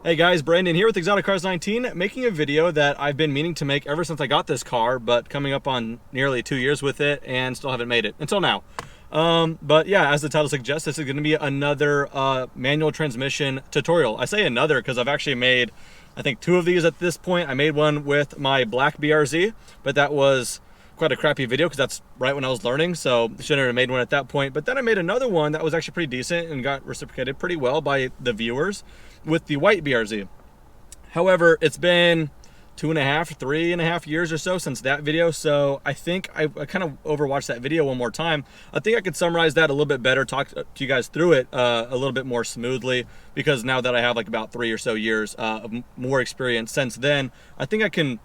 Hey guys, Brandon here with Exotic Cars 19, making a video that I've been meaning to make ever since I got this car, but coming up on nearly 2 years with it and still haven't made it until now. But yeah, as the title suggests, this is going to be another manual transmission tutorial. I say another because I've actually made, I think, 2 of these at this point. I made one with my black BRZ, but that was quite a crappy video because that's right when I was learning, so shouldn't have made one at that point. But then I made another one that was actually pretty decent and got reciprocated pretty well by the viewers with the white BRZ. However, it's been 2.5, 3.5 years or so since that video, so I think I kind of overwatched that video one more time. I think I could summarize that a little bit better, talk to you guys through it a little bit more smoothly, because now that I have like about 3 or so years of more experience since then, I think I can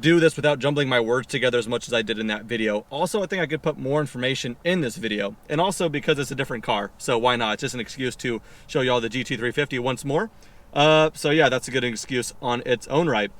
do this without jumbling my words together as much as I did in that video. Also, I think I could put more information in this video, and also because it's a different car, so why not? It's just an excuse to show y'all the GT350 once more. So yeah, that's a good excuse on its own right.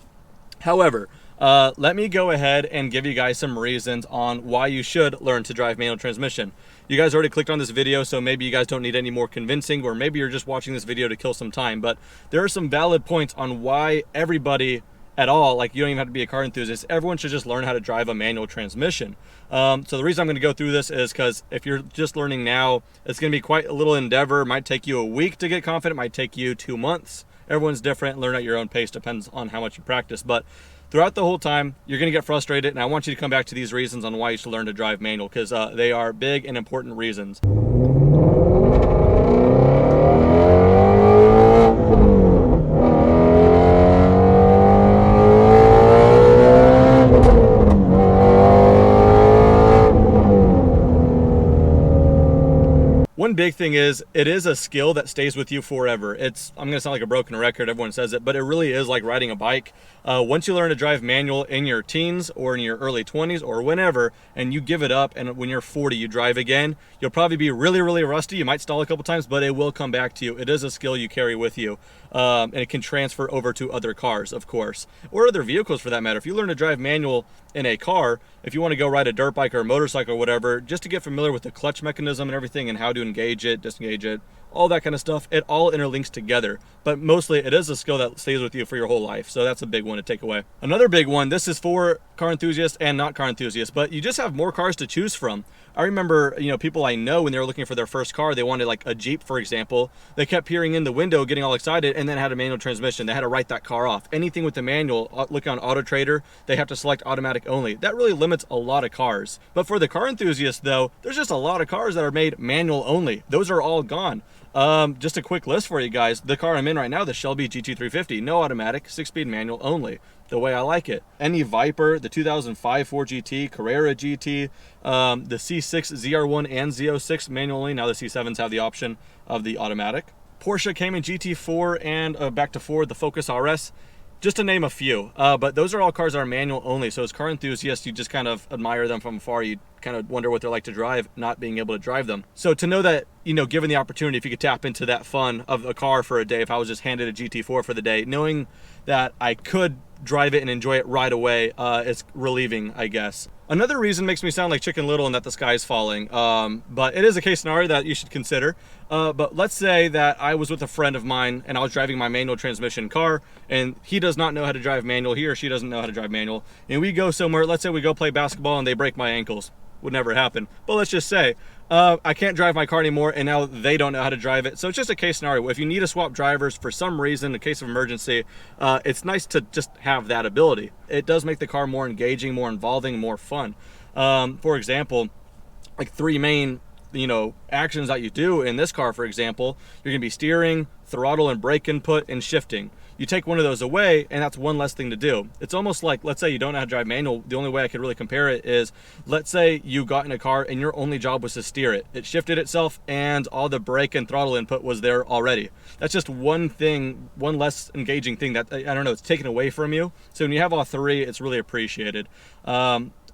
However, let me go ahead and give you guys some reasons on why you should learn to drive manual transmission. You guys already clicked on this video, so maybe you guys don't need any more convincing, or maybe you're just watching this video to kill some time, but there are some valid points on why everybody at all, like you don't even have to be a car enthusiast, everyone should just learn how to drive a manual transmission. So the reason I'm going to go through this is because if you're just learning now, it's going to be quite a little endeavor. It might take you a week to get confident, it might take you 2 months. Everyone's different, learn at your own pace, depends on how much you practice. But throughout the whole time, you're going to get frustrated, and I want you to come back to these reasons on why you should learn to drive manual, because they are big and important reasons. One big thing is, it is a skill that stays with you forever. I'm going to sound like a broken record, everyone says it, but it really is like riding a bike. Once you learn to drive manual in your teens or in your early 20s or whenever, and you give it up, and when you're 40 you drive again, you'll probably be really, really rusty. You might stall a couple times, but it will come back to you. It is a skill you carry with you, and it can transfer over to other cars, of course, or other vehicles for that matter. If you learn to drive manual in a car, if you want to go ride a dirt bike or a motorcycle or whatever, just to get familiar with the clutch mechanism and everything and how to engage it, disengage it, all that kind of stuff, it all interlinks together. But mostly it is a skill that stays with you for your whole life, so that's a big one to take away. Another big one, this is for car enthusiasts and not car enthusiasts, but you just have more cars to choose from. I remember, people I know, when they were looking for their first car, they wanted like a Jeep, for example. They kept peering in the window, getting all excited, and then had a manual transmission. They had to write that car off. Anything with the manual, look on Auto Trader, they have to select automatic only. That really limits a lot of cars. But for the car enthusiasts though, there's just a lot of cars that are made manual only. Those are all gone. Just a quick list for you guys. The car I'm in right now, the Shelby GT350, no automatic, 6-speed manual only, the way I like it. Any Viper, the 2005 Ford GT, Carrera GT, the C6, ZR1 and Z06 manual only. Now the C7s have the option of the automatic. Porsche Cayman GT4 and back to Ford, the Focus RS. Just to name a few, but those are all cars that are manual only. So as car enthusiasts, you just kind of admire them from afar. You kind of wonder what they're like to drive, not being able to drive them. So to know that, given the opportunity, if you could tap into that fun of a car for a day, if I was just handed a GT4 for the day, knowing that I could drive it and enjoy it right away, is relieving, I guess. Another reason makes me sound like Chicken Little and that the sky is falling, but it is a case scenario that you should consider. But let's say that I was with a friend of mine and I was driving my manual transmission car, and he does not know how to drive manual, he or she doesn't know how to drive manual, and we go somewhere, let's say we go play basketball and they break my ankles. Would never happen, but let's just say I can't drive my car anymore, and now they don't know how to drive it. So it's just a case scenario. If you need to swap drivers for some reason, in case of emergency, it's nice to just have that ability. It does make the car more engaging, more involving, more fun. For example, like 3 main actions that you do in this car, for example, you're gonna be steering, throttle and brake input, and shifting. You take one of those away, and that's one less thing to do. It's almost like, let's say you don't know how to drive manual. The only way I could really compare it is, let's say you got in a car and your only job was to steer it. It shifted itself, and all the brake and throttle input was there already. That's just one thing, one less engaging thing that, I don't know, it's taken away from you. So when you have all 3, it's really appreciated.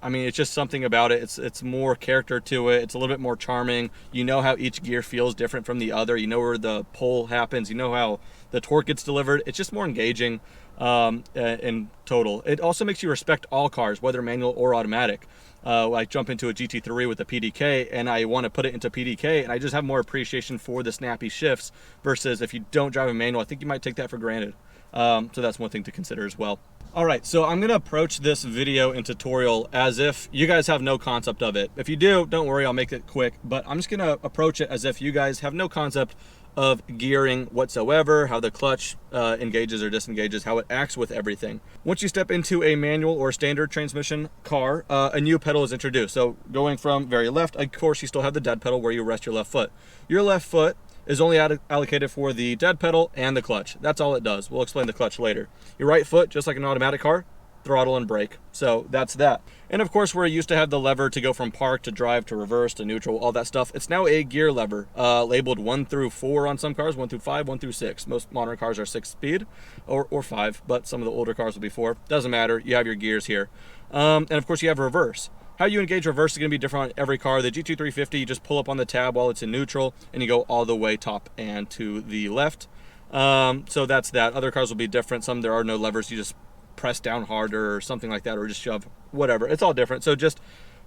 I mean, it's just something about it. It's more character to it. It's a little bit more charming. You know how each gear feels different from the other. You know where the pull happens. You know how the torque gets delivered. It's just more engaging in total. It also makes you respect all cars, whether manual or automatic. I jump into a GT3 with a PDK and I want to put it into PDK, and I just have more appreciation for the snappy shifts versus if you don't drive a manual, I think you might take that for granted. So that's one thing to consider as well. All right, so I'm gonna approach this video and tutorial as if you guys have no concept of it. If you do, don't worry, I'll make it quick, but I'm just gonna approach it as if you guys have no concept of gearing whatsoever, how the clutch engages or disengages, how it acts with everything. Once you step into a manual or standard transmission car, a new pedal is introduced. So going from very left, of course, you still have the dead pedal where you rest your left foot. Your left foot is only allocated for the dead pedal and the clutch. That's all it does. We'll explain the clutch later. Your right foot, just like an automatic car, throttle and brake. So that's that. And of course, we're used to have the lever to go from park to drive to reverse to neutral, all that stuff. It's now a gear lever, labeled 1 through 4 on some cars, 1 through 5, 1 through 6. Most modern cars are 6 speed or 5, but some of the older cars will be 4. Doesn't matter. You have your gears here. And of course, you have reverse. How you engage reverse is going to be different on every car. The GT350, you just pull up on the tab while it's in neutral, and you go all the way top and to the left. So that's that. Other cars will be different. Some there are no levers. You just press down harder or something like that, or just shove, whatever. It's all different. So just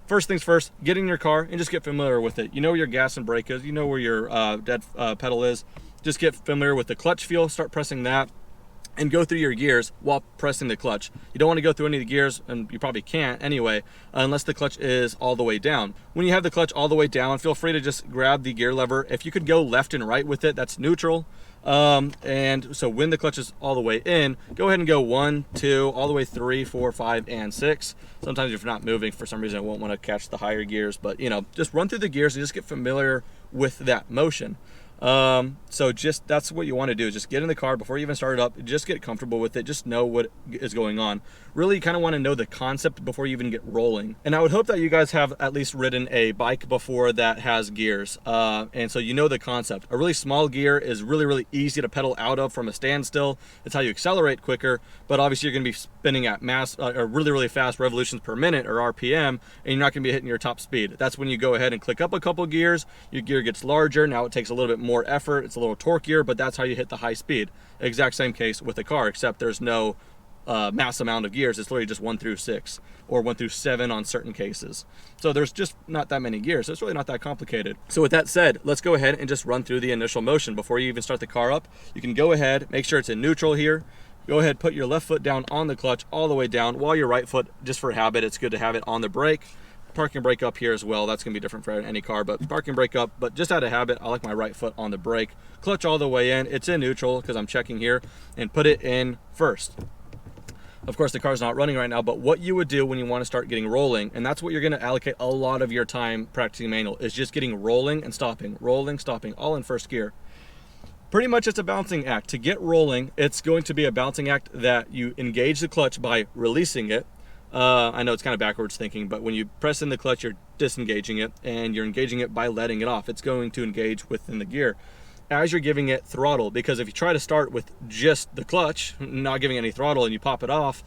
first things first, get in your car and just get familiar with it. You know where your gas and brake is. You know where your dead pedal is. Just get familiar with the clutch feel. Start pressing that. And go through your gears while pressing the clutch. You don't want to go through any of the gears, and you probably can't anyway, unless the clutch is all the way down. When you have the clutch all the way down, feel free to just grab the gear lever. If you could go left and right with it, that's neutral. And so when the clutch is all the way in, go ahead and go 1, 2, all the way 3, 4, 5, and 6. Sometimes if you're not moving, for some reason, I won't want to catch the higher gears, but you know, just run through the gears and just get familiar with that motion. So just that's what you want to do, is just get in the car before you even start it up, just get comfortable with it, just know what is going on. Really, you kind of want to know the concept before you even get rolling. And I would hope that you guys have at least ridden a bike before that has gears, and so you know the concept. A really small gear is really easy to pedal out of from a standstill. It's how you accelerate quicker, but obviously you're going to be spinning at or really fast revolutions per minute, or RPM, and you're not going to be hitting your top speed. That's when you go ahead and click up a couple gears, your gear gets larger. Now it takes a little bit more effort, it's a little torquier, but that's how you hit the high speed. Exact same case with a car, except there's no mass amount of gears. It's literally just 1 through 6 or 1 through 7 on certain cases. So there's just not that many gears. So it's really not that complicated. So with that said, let's go ahead and just run through the initial motion before you even start the car up. You can go ahead, make sure it's in neutral here. Go ahead, put your left foot down on the clutch all the way down, while your right foot, just for habit, it's good to have it on the brake. Parking brake up here as well. That's gonna be different for any car, but parking brake up. But just out of habit, I like my right foot on the brake. Clutch all the way in. It's in neutral because I'm checking here, and put it in first. Of course, the car's not running right now, but what you would do when you want to start getting rolling, and that's what you're going to allocate a lot of your time practicing manual, is just getting rolling and stopping, all in first gear. Pretty much it's a balancing act. To get rolling, it's going to be a balancing act that you engage the clutch by releasing it. I know it's kind of backwards thinking, but when you press in the clutch, you're disengaging it, and you're engaging it by letting it off. It's going to engage within the gear as you're giving it throttle, because if you try to start with just the clutch, not giving any throttle, and you pop it off,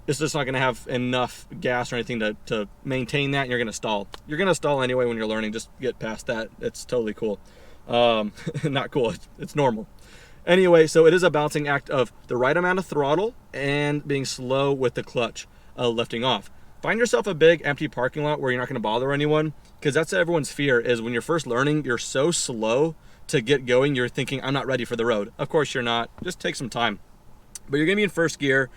it's just not going to have enough gas or anything to maintain that, and you're going to stall. You're going to stall anyway when you're learning. Just get past that. It's totally cool. Not cool. It's normal. Anyway, so it is a balancing act of the right amount of throttle and being slow with the clutch lifting off. Find yourself a big empty parking lot where you're not going to bother anyone, because that's everyone's fear, is when you're first learning, you're so slow to get going, you're thinking, I'm not ready for the road. Of course you're not. Just take some time. But you're going to be in first gear,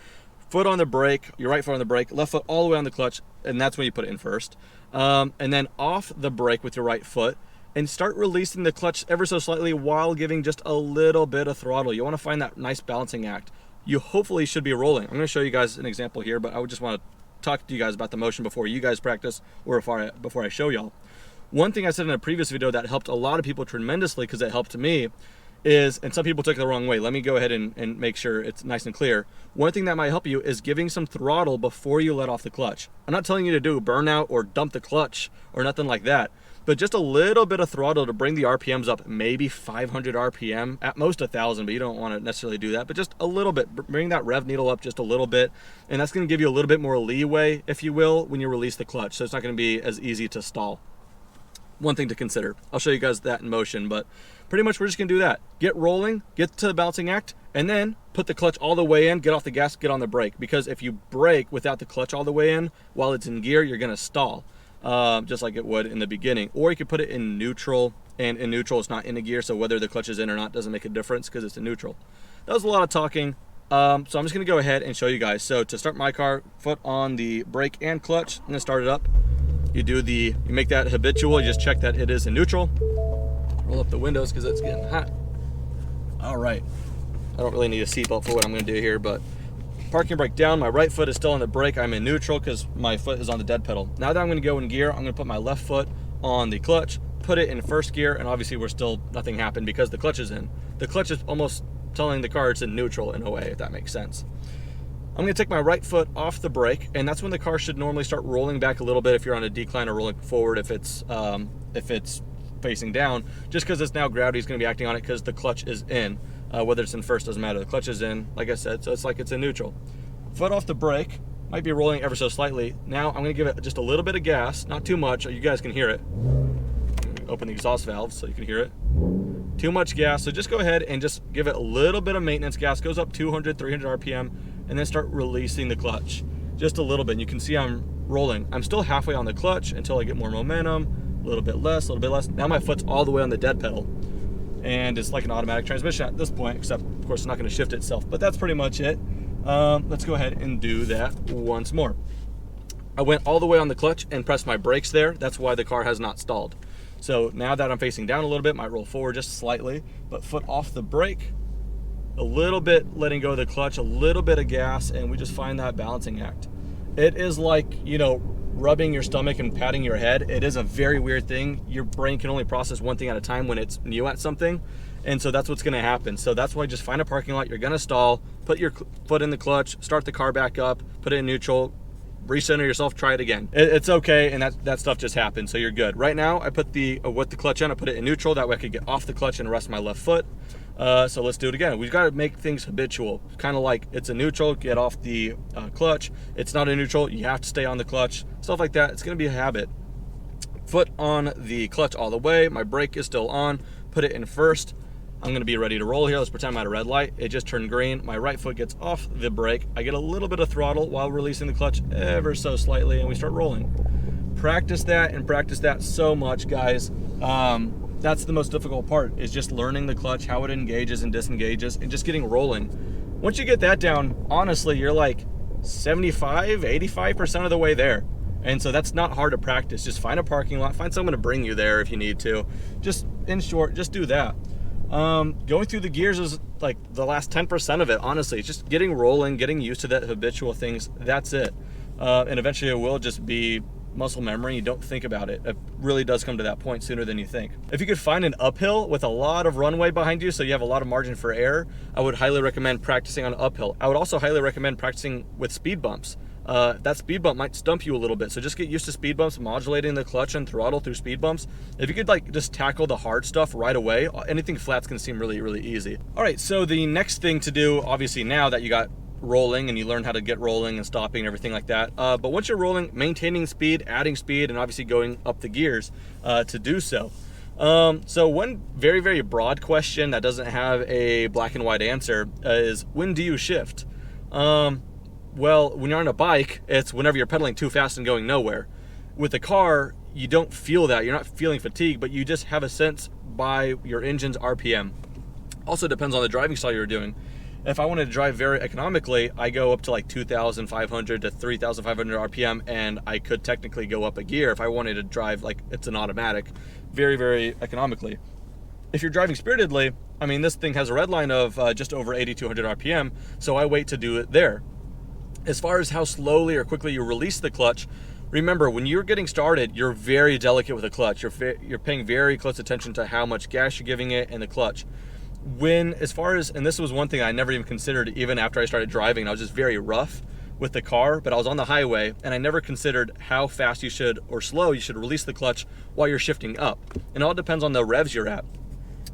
foot on the brake, your right foot on the brake, left foot all the way on the clutch, and that's when you put it in first. And then off the brake with your right foot, and start releasing the clutch ever so slightly while giving just a little bit of throttle. You want to find that nice balancing act. You hopefully should be rolling. I'm going to show you guys an example here, but I would just want to talk to you guys about the motion before you guys practice, or before I show y'all. One thing I said in a previous video that helped a lot of people tremendously, because it helped me, is, and some people took it the wrong way, let me go ahead and make sure it's nice and clear. One thing that might help you is giving some throttle before you let off the clutch. I'm not telling you to do burnout or dump the clutch or nothing like that, but just a little bit of throttle to bring the RPMs up, maybe 500 RPM, at most 1,000, but you don't want to necessarily do that, but just a little bit. Bring that rev needle up just a little bit, and that's going to give you a little bit more leeway, if you will, when you release the clutch, so it's not going to be as easy to stall. One thing to consider. I'll show you guys that in motion, but pretty much we're just going to do that. Get rolling, get to the balancing act, and then put the clutch all the way in, get off the gas, get on the brake, because if you brake without the clutch all the way in while it's in gear, you're going to stall. just like it would in the beginning. Or you could put it in neutral, and in neutral it's not in a gear, so whether the clutch is in or not doesn't make a difference because it's in neutral. That was a lot of talking, so I'm just going to go ahead and show you guys. So to start my car, foot on the brake and clutch. I'm going to start it up. You make that habitual. You just check that it is in neutral. Roll up the windows because it's getting hot. All right. I don't really need a seatbelt for what I'm going to do here, but parking brake down. My right foot is still on the brake. I'm in neutral because my foot is on the dead pedal. Now that I'm going to go in gear, I'm going to put my left foot on the clutch, put it in first gear, and obviously nothing happened because the clutch is in. The clutch is almost telling the car it's in neutral in a way, if that makes sense. I'm going to take my right foot off the brake, and that's when the car should normally start rolling back a little bit if you're on a decline, or rolling forward if it's facing down, just because it's now gravity is going to be acting on it because the clutch is in. Whether it's in first doesn't matter. The clutch is in, like I said, so it's like it's in neutral. Foot off the brake, might be rolling ever so slightly. Now I'm going to give it just a little bit of gas, not too much. You guys can hear it. Open the exhaust valve so you can hear it. Too much gas, so just go ahead and just give it a little bit of maintenance gas. Goes up 200, 300 RPM, and then start releasing the clutch. Just a little bit. You can see I'm rolling. I'm still halfway on the clutch until I get more momentum. A little bit less, a little bit less. Now my foot's all the way on the dead pedal. And it's like an automatic transmission at this point, except of course it's not going to shift itself, but that's pretty much it. Let's go ahead and do that once more. I went all the way on the clutch and pressed my brakes there. That's why the car has not stalled. So now that I'm facing down a little bit, might roll forward just slightly, but foot off the brake, a little bit letting go of the clutch, a little bit of gas, and we just find that balancing act. It is like, rubbing your stomach and patting your head. It is a very weird thing. Your brain can only process one thing at a time when it's new at something, and so that's what's going to happen. So that's why just find a parking lot. You're going to stall, put your foot in the clutch, start the car back up, put it in neutral, recenter yourself, try it again. It's okay, and that stuff just happens, so you're good. Right now I put with the clutch in, I put it in neutral, that way I could get off the clutch and rest my left foot. So let's do it again. We've got to make things habitual. Kind of like it's a neutral, get off the clutch. It's not a neutral, you have to stay on the clutch. Stuff like that, it's going to be a habit. Foot on the clutch all the way. My brake is still on. Put it in first. I'm going to be ready to roll here. Let's pretend I'm at a red light. It just turned green. My right foot gets off the brake. I get a little bit of throttle while releasing the clutch ever so slightly, and we start rolling. Practice that and practice that so much, guys. That's the most difficult part, is just learning the clutch, how it engages and disengages, and just getting rolling. Once you get that down, honestly, you're like 75, 85% of the way there. And so that's not hard to practice. Just find a parking lot, find someone to bring you there if you need to. Just, in short, just do that. Going through the gears is like the last 10% of it, honestly. It's just getting rolling, getting used to that habitual things. That's it. And eventually it will just be muscle memory. You don't think about it. It really does come to that point sooner than you think. If you could find an uphill with a lot of runway behind you, so you have a lot of margin for error, I would highly recommend practicing on uphill. I would also highly recommend practicing with speed bumps. That speed bump might stump you a little bit, so just get used to speed bumps, modulating the clutch and throttle through speed bumps. If you could just tackle the hard stuff right away, anything flat's gonna seem really, really easy. All right, so the next thing to do, obviously now that you got rolling and you learn how to get rolling and stopping and everything like that, but once you're rolling, maintaining speed, adding speed, and obviously going up the gears to do so. So one very, very broad question that doesn't have a black and white answer is, when do you shift? Well, when you're on a bike, it's whenever you're pedaling too fast and going nowhere. With a car, you don't feel that. You're not feeling fatigue, but you just have a sense by your engine's RPM. Also depends on the driving style you're doing. If I wanted to drive very economically, I go up to like 2,500 to 3,500 RPM, and I could technically go up a gear if I wanted to drive like it's an automatic, very, very economically. If you're driving spiritedly, I mean, this thing has a red line of just over 8,200 RPM, so I wait to do it there. As far as how slowly or quickly you release the clutch, remember, when you're getting started, you're very delicate with the clutch. You're paying very close attention to how much gas you're giving it and the clutch. And this was one thing I never even considered even after I started driving. I was just very rough with the car, but I was on the highway, and I never considered how fast you should, or slow you should, release the clutch while you're shifting up. And it all depends on the revs you're at.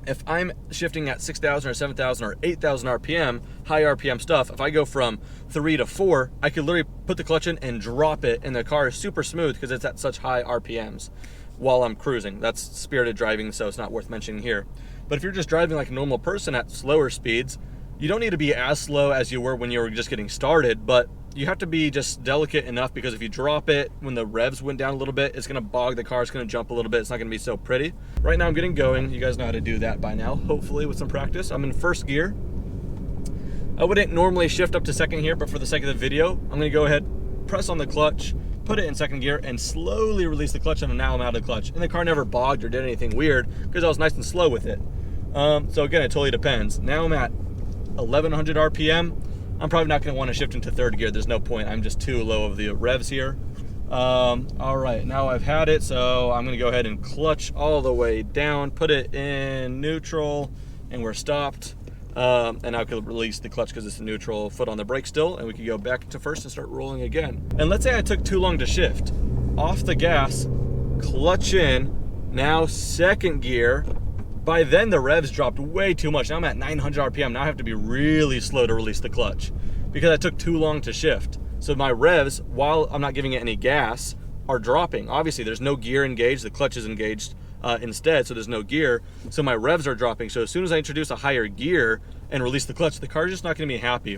If I'm shifting at 6,000 or 7,000 or 8,000 RPM, high RPM stuff, if I go from 3 to 4, I could literally put the clutch in and drop it, and the car is super smooth because it's at such high RPMs while I'm cruising. That's spirited driving, so it's not worth mentioning here. But if you're just driving like a normal person at slower speeds, You don't need to be as slow as you were when you were just getting started, but you have to be just delicate enough, because if you drop it when the revs went down a little bit, it's gonna bog the car, it's gonna jump a little bit, it's not gonna be so pretty. Right now I'm getting going. You guys know how to do that by now, hopefully with some practice. I'm in first gear. I wouldn't normally shift up to second here, but for the sake of the video, I'm gonna go ahead, press on the clutch, put it in second gear, and slowly release the clutch, and now I'm out of the clutch. And the car never bogged or did anything weird, because I was nice and slow with it. So again, it totally depends. Now I'm at 1100 RPM. I'm probably not going to want to shift into third gear. There's no point. I'm just too low of the revs here. All right, now I've had it, so I'm going to go ahead and clutch all the way down, put it in neutral, and we're stopped. And I could release the clutch because it's a neutral, foot on the brake still, and we can go back to first and start rolling again. And let's say I took too long to shift. Off the gas, clutch in, now second gear. By then the revs dropped way too much. Now I'm at 900 RPM. Now I have to be really slow to release the clutch because I took too long to shift. So my revs, while I'm not giving it any gas, are dropping. Obviously there's no gear engaged, the clutch is engaged instead, so there's no gear. So my revs are dropping. So as soon as I introduce a higher gear and release the clutch, the car's just not gonna be happy.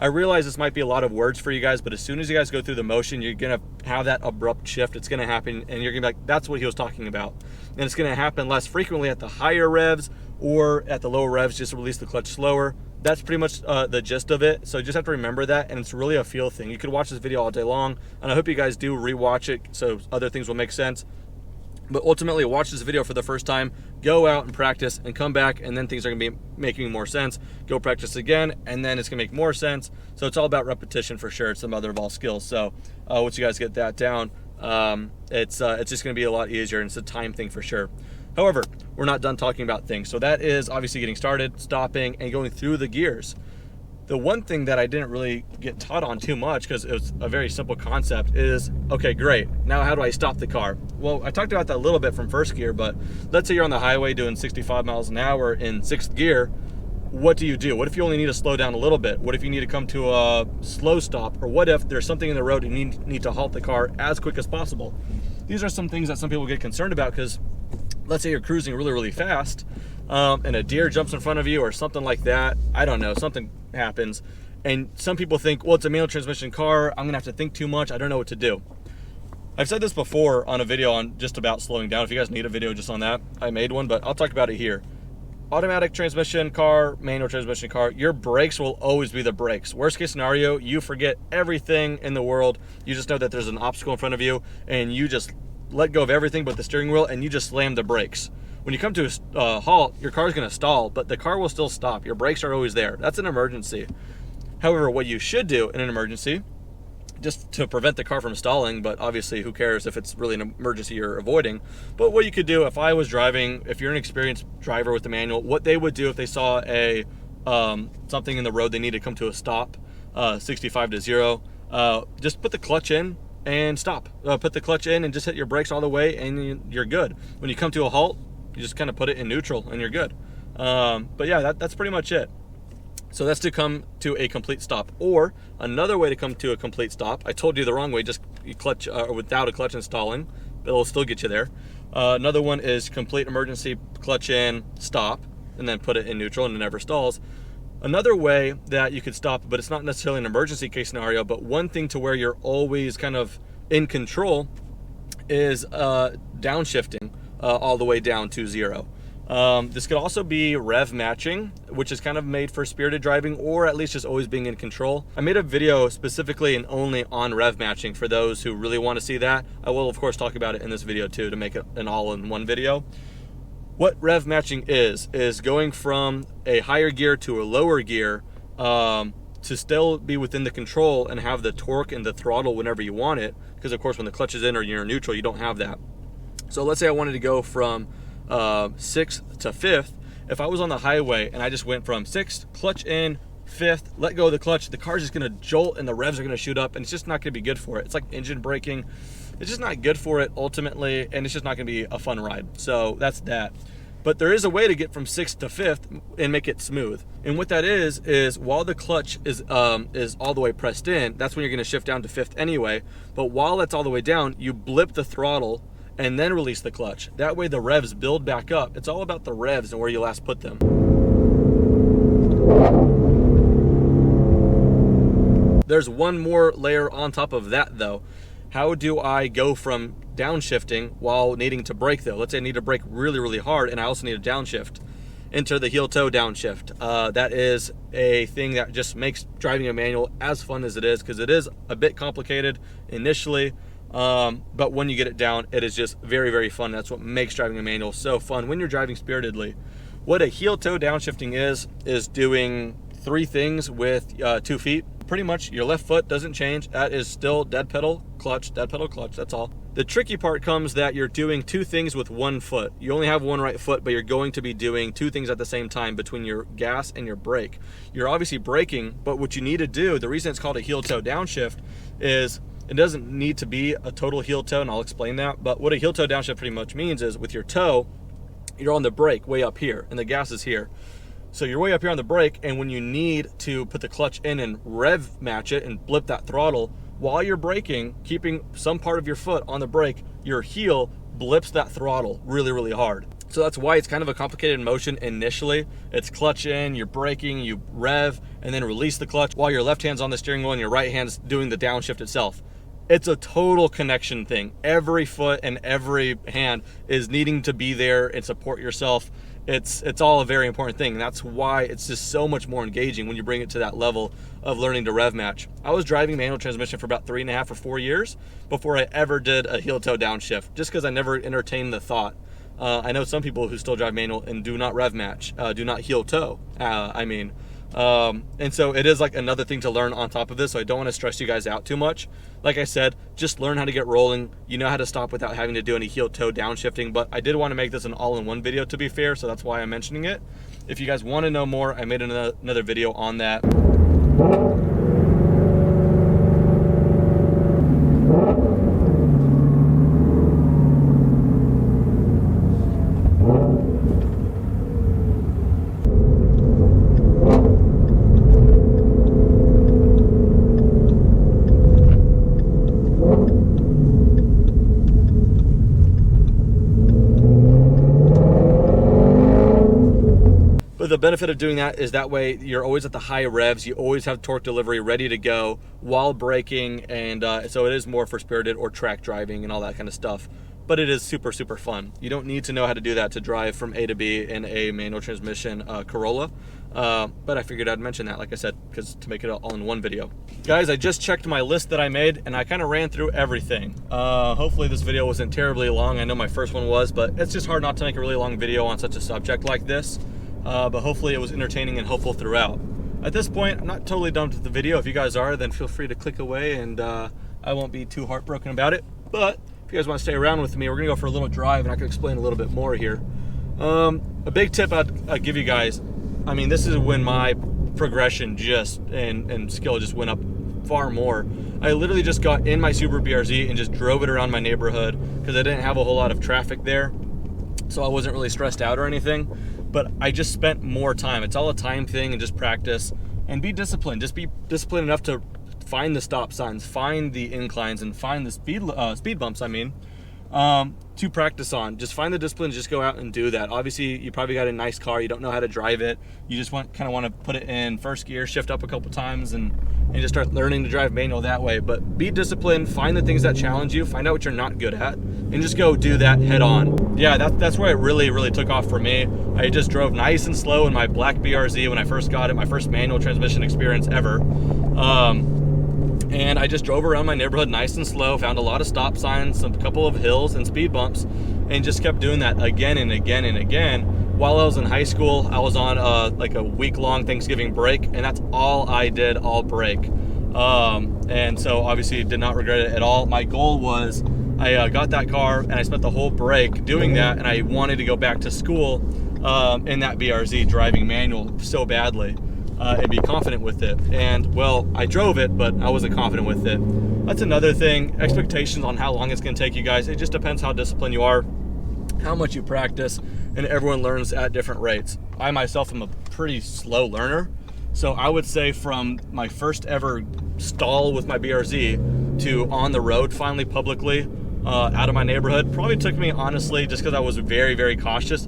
I realize this might be a lot of words for you guys, but as soon as you guys go through the motion, you're gonna have that abrupt shift. It's gonna happen, and you're gonna be like, that's what he was talking about. And it's gonna happen less frequently at the higher revs or at the lower revs, just release the clutch slower. That's pretty much the gist of it. So you just have to remember that, and it's really a feel thing. You could watch this video all day long, and I hope you guys do rewatch it so other things will make sense. But ultimately, watch this video for the first time, go out and practice, and come back, and then things are gonna be making more sense. Go practice again, and then it's gonna make more sense. So it's all about repetition for sure. It's the mother of all skills. So once you guys get that down, it's just gonna be a lot easier, and it's a time thing for sure. However, we're not done talking about things. So that is obviously getting started, stopping, and going through the gears. The one thing that I didn't really get taught on too much, because it was a very simple concept, is, okay, great, now how do I stop the car? Well, I talked about that a little bit from first gear, but let's say you're on the highway doing 65 miles an hour in sixth gear. What do you do? What if you only need to slow down a little bit? What if you need to come to a slow stop? Or what if there's something in the road and you need to halt the car as quick as possible? These are some things that some people get concerned about, because let's say you're cruising really, really fast, and a deer jumps in front of you or something like that. I don't know, something happens. And some people think, well, it's a manual transmission car, I'm gonna have to think too much, I don't know what to do. I've said this before on a video on just about slowing down. If you guys need a video just on that, I made one, but I'll talk about it here. Automatic transmission car, manual transmission car, your brakes will always be the brakes. Worst case scenario, you forget everything in the world. You just know that there's an obstacle in front of you, and you just let go of everything but the steering wheel, and you just slam the brakes. When you come to a halt, your car's gonna stall, but the car will still stop. Your brakes are always there. That's an emergency. However, what you should do in an emergency, just to prevent the car from stalling, but obviously who cares if it's really an emergency you're avoiding, but what you could do if I was driving, if you're an experienced driver with the manual, what they would do if they saw a something in the road they need to come to a stop, 65 to 0, just put the clutch in and stop. Put the clutch in and just hit your brakes all the way, and you're good. When you come to a halt, you just kind of put it in neutral and you're good. But yeah, that's pretty much it. So that's to come to a complete stop. Or another way to come to a complete stop, I told you the wrong way, just clutch without a clutch installing, but it'll still get you there. Another one is complete emergency, clutch in, stop, and then put it in neutral and it never stalls. Another way that you could stop, but it's not necessarily an emergency case scenario, but one thing to where you're always kind of in control is downshifting all the way down to 0. This could also be rev matching, which is kind of made for spirited driving, or at least just always being in control. I made a video specifically and only on rev matching for those who really want to see that. I will of course talk about it in this video too, to make it an all-in-one video. What rev matching is going from a higher gear to a lower gear to still be within the control and have the torque and the throttle whenever you want it, because of course when the clutch is in or you're neutral, you don't have that. So let's say I wanted to go from 6th to 5th. If I was on the highway and I just went from 6th, clutch in, 5th, let go of the clutch, the car's just gonna jolt and the revs are gonna shoot up, and it's just not gonna be good for it. It's like engine braking. It's just not good for it ultimately, and it's just not gonna be a fun ride. So that's that. But there is a way to get from 6th to 5th and make it smooth. And what that is while the clutch is all the way pressed in, that's when you're gonna shift down to 5th anyway. But while that's all the way down, you blip the throttle and then release the clutch. That way the revs build back up. It's all about the revs and where you last put them. There's one more layer on top of that though. How do I go from downshifting while needing to brake though? Let's say I need to brake really, really hard and I also need to downshift. Enter the heel toe downshift. That is a thing that just makes driving a manual as fun as it is, because it is a bit complicated initially, but when you get it down, it is just very, very fun. That's what makes driving a manual so fun when you're driving spiritedly. What a heel toe downshifting is doing 3 things with 2 feet. Pretty much your left foot doesn't change. That is still dead pedal, clutch, that's all. The tricky part comes that you're doing 2 things with 1 foot. You only have 1 right foot, but you're going to be doing 2 things at the same time between your gas and your brake. You're obviously braking, but what you need to do, the reason it's called a heel toe downshift is it doesn't need to be a total heel toe, and I'll explain that. But what a heel toe downshift pretty much means is with your toe, you're on the brake way up here and the gas is here. So you're way up here on the brake, and when you need to put the clutch in and rev match it and blip that throttle, while you're braking, keeping some part of your foot on the brake, your heel blips that throttle really, really hard. So that's why it's kind of a complicated motion initially. It's clutch in, you're braking, you rev, and then release the clutch while your left hand's on the steering wheel and your right hand's doing the downshift itself. It's a total connection thing. Every foot and every hand is needing to be there and support yourself. It's all a very important thing. And that's why it's just so much more engaging when you bring it to that level of learning to rev match. I was driving manual transmission for about 3.5 or 4 years before I ever did a heel toe downshift, just because I never entertained the thought. I know some people who still drive manual and do not rev match, do not heel toe, and so it is like another thing to learn on top of this, so I don't want to stress you guys out too much. Like I said, just learn how to get rolling. You know how to stop without having to do any heel toe downshifting, but I did want to make this an all-in-one video, to be fair, so that's why I'm mentioning it. If you guys want to know more, I made another video on that. The benefit of doing that is that way you're always at the high revs, you always have torque delivery ready to go while braking, and so it is more for spirited or track driving and all that kind of stuff. But it is super, super fun. You don't need to know how to do that to drive from A to B in a manual transmission Corolla. But I figured I'd mention that, like I said, because to make it all in one video. Guys, I just checked my list that I made and I kind of ran through everything. Hopefully this video wasn't terribly long. I know my first one was, but it's just hard not to make a really long video on such a subject like this. But hopefully it was entertaining and helpful throughout. At this point, I'm not totally done with the video. If you guys are, then feel free to click away and I won't be too heartbroken about it. But if you guys want to stay around with me, we're gonna go for a little drive and I can explain a little bit more here. A big tip I'd give you guys, I mean, this is when my progression just and skill just went up far more. I literally just got in my Subaru BRZ and just drove it around my neighborhood because I didn't have a whole lot of traffic there. So I wasn't really stressed out or anything, but I just spent more time. It's all a time thing and just practice and be disciplined. Just be disciplined enough to find the stop signs, find the inclines, and find the speed bumps, to practice on. Just find the discipline, just go out and do that. Obviously, you probably got a nice car, you don't know how to drive it. You just kind of want to put it in first gear, shift up a couple times, and just start learning to drive manual that way. But be disciplined, find the things that challenge you, find out what you're not good at, and just go do that head on. Yeah, that's where it really took off for me. I just drove nice and slow in my black BRZ when I first got it, my first manual transmission experience ever. And I just drove around my neighborhood nice and slow, found a lot of stop signs, a couple of hills and speed bumps, and just kept doing that again and again and again. While I was in high school, I was on like a week-long Thanksgiving break, and that's all I did all break. And so obviously did not regret it at all. My goal was I got that car and I spent the whole break doing that, and I wanted to go back to school in that BRZ driving manual so badly. And be confident with it. And well, I drove it, but I wasn't confident with it. That's another thing. Expectations on how long it's going to take you guys. It just depends how disciplined you are, how much you practice, and everyone learns at different rates. I myself am a pretty slow learner, so I would say from my first ever stall with my BRZ to on the road finally publicly out of my neighborhood probably took me, honestly, just because I was very cautious,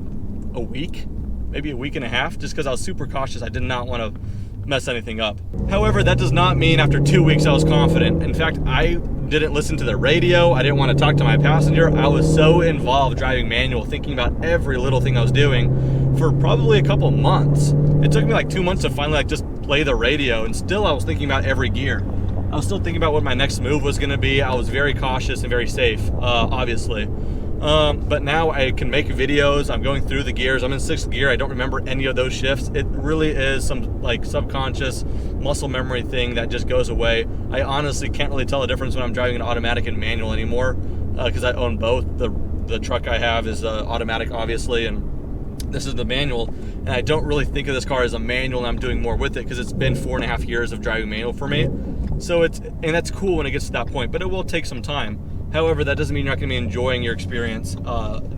a week, maybe a week and a half, just because I was super cautious. I did not want to mess anything up. However, that does not mean after 2 weeks I was confident. In fact, I didn't listen to the radio. I didn't want to talk to my passenger. I was so involved driving manual, thinking about every little thing I was doing for probably a couple months. It took me like 2 months to finally like just play the radio, and still I was thinking about every gear. I was still thinking about what my next move was going to be. I was very cautious and very safe, obviously. But now I can make videos. I'm going through the gears. I'm in 6th gear. I don't remember any of those shifts. It really is some like subconscious muscle memory thing that just goes away. I honestly can't really tell the difference when I'm driving an automatic and manual anymore, because I own both. The truck I have is automatic, obviously, and this is the manual. And I don't really think of this car as a manual, and I'm doing more with it because it's been 4.5 years of driving manual for me. So and that's cool when it gets to that point, but it will take some time. However, that doesn't mean you're not going to be enjoying your experience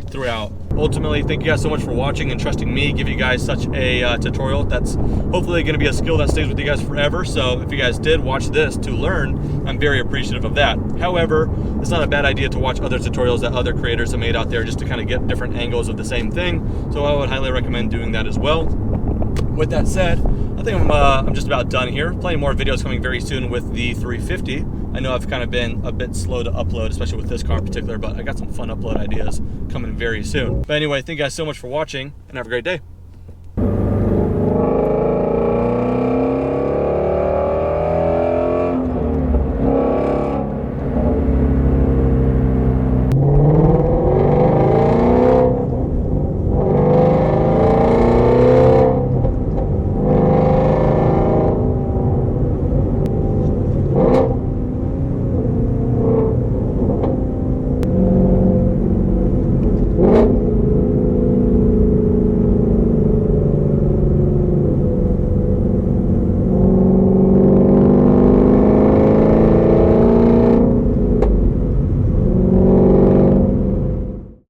throughout. Ultimately, thank you guys so much for watching and trusting me, give you guys such a tutorial that's hopefully going to be a skill that stays with you guys forever. So if you guys did watch this to learn, I'm very appreciative of that. However, it's not a bad idea to watch other tutorials that other creators have made out there just to kind of get different angles of the same thing. So I would highly recommend doing that as well. With that said, I think I'm just about done here. Plenty more videos coming very soon with the 350. I know I've kind of been a bit slow to upload, especially with this car in particular, but I got some fun upload ideas coming very soon. But anyway, thank you guys so much for watching, and have a great day.